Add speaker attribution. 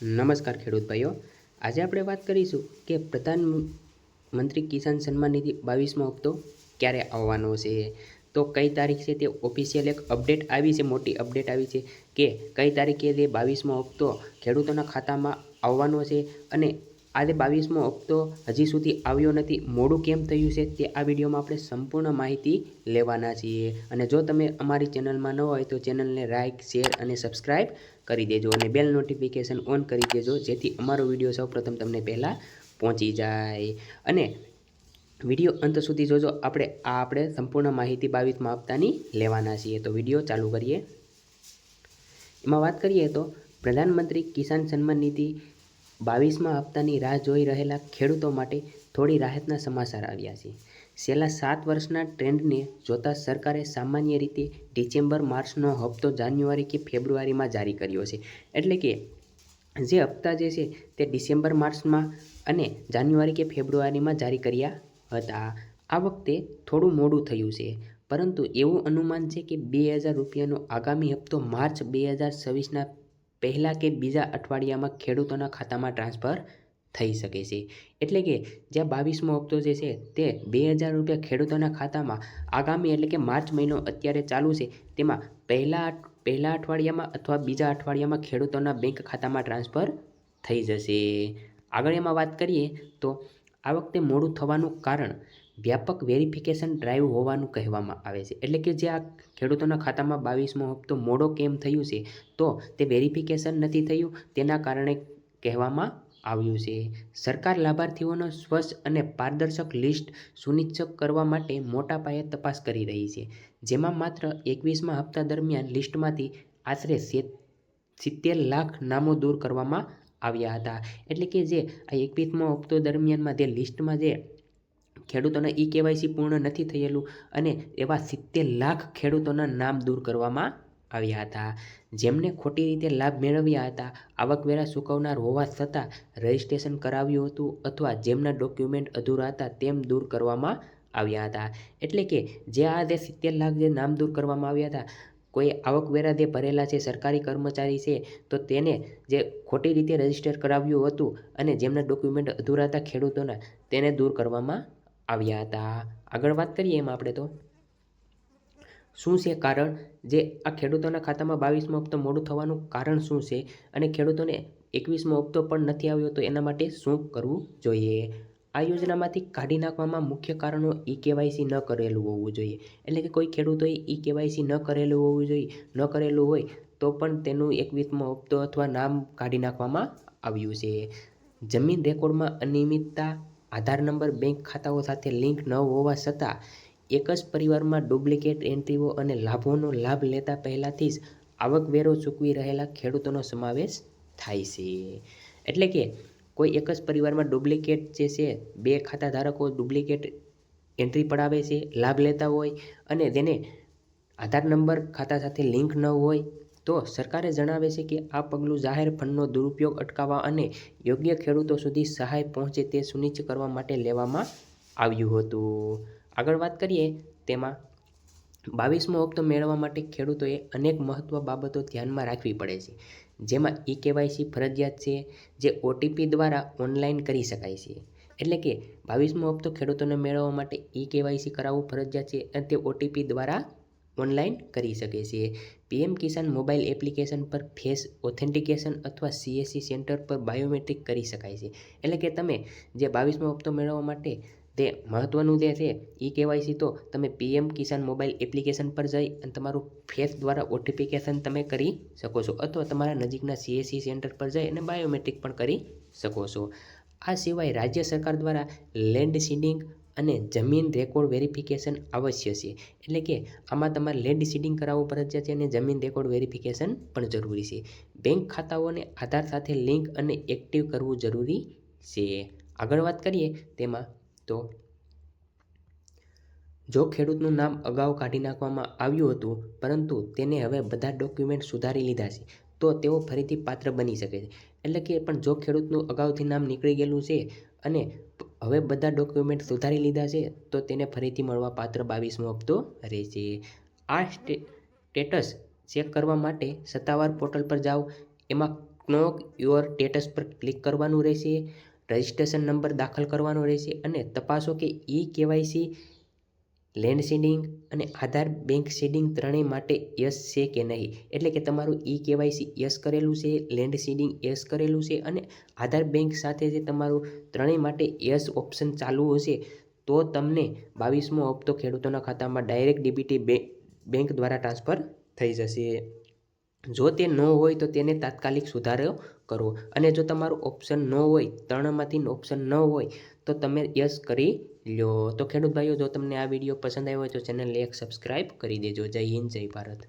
Speaker 1: નમસ્કાર ખેડૂત ભાઈઓ, આજે આપણે વાત કરીશું કે પ્રધાનમંત્રી કિસાન સન્માન નિધિ 22મો હપ્તો ક્યારે આવવાનો છે, તો કઈ તારીખ છે તે ઓફિશિયલ એક અપડેટ આવી છે, મોટી અપડેટ આવી છે કે કઈ તારીખે તે 22મો હપ્તો ખેડૂતોના ખાતામાં આવવાનો છે અને આજે 22મો હપ્તો હજી સુધી આવ્યો નથી, મોડું કેમ થયું છે તે આ વિડીયોમાં આપણે સંપૂર્ણ માહિતી લેવાના છીએ. અને જો તમે અમારી ચેનલમાં ન હોય તો ચેનલને લાઇક, શેર અને સબસ્ક્રાઈબ કરી દેજો અને બેલ નોટિફિકેશન ઓન કરી દેજો, જેથી અમારો વિડીયો સૌપ્રથમ તમને પહેલાં પહોંચી જાય. અને વિડીયો અંત સુધી જોજો. આપણે સંપૂર્ણ માહિતી 22મા હપ્તાની લેવાના છીએ. તો વિડીયો ચાલુ કરીએ. એમાં વાત કરીએ તો પ્રધાનમંત્રી કિસાન સન્માન નિધિ 22મા હપ્તાની રાહ જોઈ રહેલા ખેડૂતો માટે થોડી રાહતના સમાચાર આવ્યા છે. છેલ્લા 7 વર્ષના ટ્રેન્ડને જોતા સરકારે સામાન્ય રીતે ડિસેમ્બર-માર્ચનો હપ્તો જાન્યુઆરી કે ફેબ્રુઆરીમાં જારી કર્યો છે. એટલે કે જે હપ્તા જે છે તે ડિસેમ્બર-માર્ચમાં અને જાન્યુઆરી કે ફેબ્રુઆરીમાં જારી કર્યા હતા. આ વખતે થોડું મોડું થયું છે, પરંતુ એવું અનુમાન છે કે 2000 રૂપિયાનો આગામી હપ્તો માર્ચ 2026ના પહેલા કે બીજા અઠવાડિયામાં ખેડૂતોના ખાતામાં ટ્રાન્સફર થઈ શકે છે. એટલે કે જ્યાં 22મો હપ્તો જે છે તે 2000 રૂપિયા ખેડૂતોના ખાતામાં આગામી એટલે કે માર્ચ મહિનો અત્યારે ચાલુ છે તેમાં પહેલા અઠવાડિયામાં અથવા બીજા અઠવાડિયામાં ખેડૂતોના બેંક ખાતામાં ટ્રાન્સફર થઈ જશે. આગળ એમાં વાત કરીએ તો આ વખતે મોડું થવાનું કારણ વ્યાપક વેરિફિકેશન ડ્રાઈવ હોવાનું કહેવામાં આવે છે. એટલે કે જે આ ખેડૂતોના ખાતામાં 22મો હપ્તો મોડો કેમ થયું છે, તો તે વેરિફિકેશન નથી થયું, તેના કારણે કહેવામાં આવ્યું છે. સરકાર લાભાર્થીઓનો સ્વચ્છ અને પારદર્શક લિસ્ટ સુનિશ્ચિત કરવા માટે મોટા પાયે તપાસ કરી રહી છે, જેમાં માત્ર 21મા હપ્તા દરમિયાન લિસ્ટમાંથી આશરે 70 લાખ નામો દૂર કરવામાં આવ્યા હતા. એટલે કે જે આ 21મો હપ્તો દરમિયાનમાં જે લિસ્ટમાં જે ખેડૂતોના KYC પૂર્ણ નથી થયેલું અને એવા 70 લાખ ખેડૂતોના નામ દૂર કરવામાં આવ્યા હતા, જેમને ખોટી રીતે લાભ મેળવ્યા હતા, આવકવેરા ચૂકવનાર હોવા છતાં રજિસ્ટ્રેશન કરાવ્યું હતું અથવા જેમના ડોક્યુમેન્ટ અધૂરા હતા તેમ દૂર કરવામાં આવ્યા હતા. એટલે કે જે આ 70 લાખ જે નામ દૂર કરવામાં આવ્યા હતા, કોઈ આવકવેરા જે ભરેલા છે, સરકારી કર્મચારી છે, તો તેને જે ખોટી રીતે રજિસ્ટર કરાવ્યું હતું અને જેમના ડોક્યુમેન્ટ અધૂરા હતા ખેડૂતોના, તેને દૂર કરવામાં આવ્યા હતા. આગળ વાત કરીએ એમાં આપણે તો શું છે કારણ, જે આ ખેડૂતોના ખાતામાં 22મો હપ્તો મોડું થવાનું કારણ શું છે અને ખેડૂતોને 21મો હપ્તો પણ નથી આવ્યો તો એના માટે શું કરવું જોઈએ. આ યોજનામાંથી કાઢી નાખવામાં મુખ્ય કારણો KYC ન કરેલું હોવું જોઈએ. એટલે કે કોઈ ખેડૂતોએ KYC ન કરેલું હોવું જોઈએ, ન કરેલું હોય તો પણ તેનું 21મો હપ્તો અથવા નામ કાઢી નાખવામાં આવ્યું છે. જમીન રેકોર્ડમાં અનિયમિતતા, આધાર નંબર બેંક ખાતાઓ સાથે લિંક ન હોવા છતાં એક જ પરિવારમાં ડુપ્લિકેટ એન્ટ્રીઓ અને લાભોનો લાભ લેતા પહેલાથી જ આવકવેરો ચૂકવી રહેલા ખેડૂતોનો સમાવેશ થાય છે. એટલે કે કોઈ એક જ પરિવારમાં ડુપ્લિકેટ જે છે, 2 ખાતા ધારકો ડુપ્લિકેટ એન્ટ્રી પડાવે છે, લાભ લેતા હોય અને તેને આધાર નંબર ખાતા સાથે લિંક ન હોય, તો સરકારે જણાવે છે કે આ પગલું જાહેર ફંડનો દુરુપયોગ અટકાવવા અને યોગ્ય ખેડૂતો સુધી સહાય પહોંચે તે સુનિશ્ચિત કરવા માટે લેવામાં આવ્યું હતું. આગળ વાત કરીએ તેમાં 22મો હપ્તો મેળવવા માટે ખેડૂતોએ અનેક મહત્વ બાબતો ધ્યાનમાં રાખવી પડે છે, જેમાં KYC ફરજિયાત છે, જે OTP દ્વારા ઓનલાઈન કરી શકાય છે. એટલે કે 22મો હપ્તો ખેડૂતોને મેળવવા માટે KYC કરાવવું ફરજિયાત છે અને તે OTP દ્વારા ઓનલાઈન કરી શકે છે. PM કિસાન મોબાઈલ એપ્લિકેશન પર ફેસ ઓથેન્ટિકેશન અથવા CSC સેન્ટર પર બાયોમેટ્રિક કરી શકાય છે. એટલે કે તમે જે 22મો હપ્તો મેળવવા માટે તે મહત્ત્વનું જે છે KYC, તો તમે PM કિસાન મોબાઈલ એપ્લિકેશન પર જઈ અને તમારું ફેસ દ્વારા ઓથેન્ટિકેશન તમે કરી શકો છો અથવા તમારા નજીકના CSC સેન્ટર પર જઈ અને બાયોમેટ્રિક પણ કરી શકો છો. આ સિવાય રાજ્ય સરકાર દ્વારા લેન્ડ સીડિંગ અને જમીન રેકોર્ડ વેરિફિકેશન આવશ્યક છે. એટલે કે આમાં તમારે લેન્ડ સીડિંગ કરાવવું ફરજિયાત છે અને જમીન રેકોર્ડ વેરિફિકેશન પણ જરૂરી છે. બેંક ખાતાઓને આધાર સાથે લિંક અને એક્ટિવ કરવું જરૂરી છે. આગળ વાત કરીએ તેમાં તો જો ખેડૂતનું નામ અગાઉ કાઢી નાખવામાં આવ્યું હતું પરંતુ તેને હવે બધા ડોક્યુમેન્ટ સુધારી લીધા છે, તો તેઓ ફરીથી પાત્ર બની શકે છે. એટલે કે પણ જો ખેડૂતનું અગાઉથી નામ નીકળી ગયેલું છે અને હવે બધા ડોક્યુમેન્ટ સુધારી લીધા છે, તો તેને ફરીથી મળવા પાત્ર 22મો હપ્તો રહેશે. આ સ્ટેટસ ચેક કરવા માટે સત્તાવાર પોર્ટલ પર જાઓ, એમાં ક્નોક યોર સ્ટેટસ પર ક્લિક કરવાનું રહેશે, રજિસ્ટ્રેશન નંબર દાખલ કરવાનો રહેશે અને તપાસો કે KYC, લેન્ડ સીડિંગ અને આધાર બેંક સીડિંગ ત્રણેય માટે યસ છે કે નહીં. એટલે કે તમારું KYC યસ કરેલું છે, લેન્ડ સીડિંગ યસ કરેલું છે અને આધાર બેંક સાથે જે તમારું ત્રણેય માટે યસ ઓપ્શન ચાલુ હશે તો તમને 22મો હપ્તો ખેડૂતોના ખાતામાં ડાયરેક્ટ DBT બેંક દ્વારા ટ્રાન્સફર થઈ જશે. જો તે ન હોય તો તેને તાત્કાલિક સુધારો કરો અને જો તમારું ઓપ્શન ન હોય, ત્રણમાંથી ઓપ્શન ન હોય તો તમે યસ કરી લો. તો ખેડૂત ભાઈઓ, જો તમને આ વિડીયો પસંદ આવ્યો હોય તો ચેનલને એક સબસ્ક્રાઈબ કરી દેજો. જય હિન્દ, જય ભારત.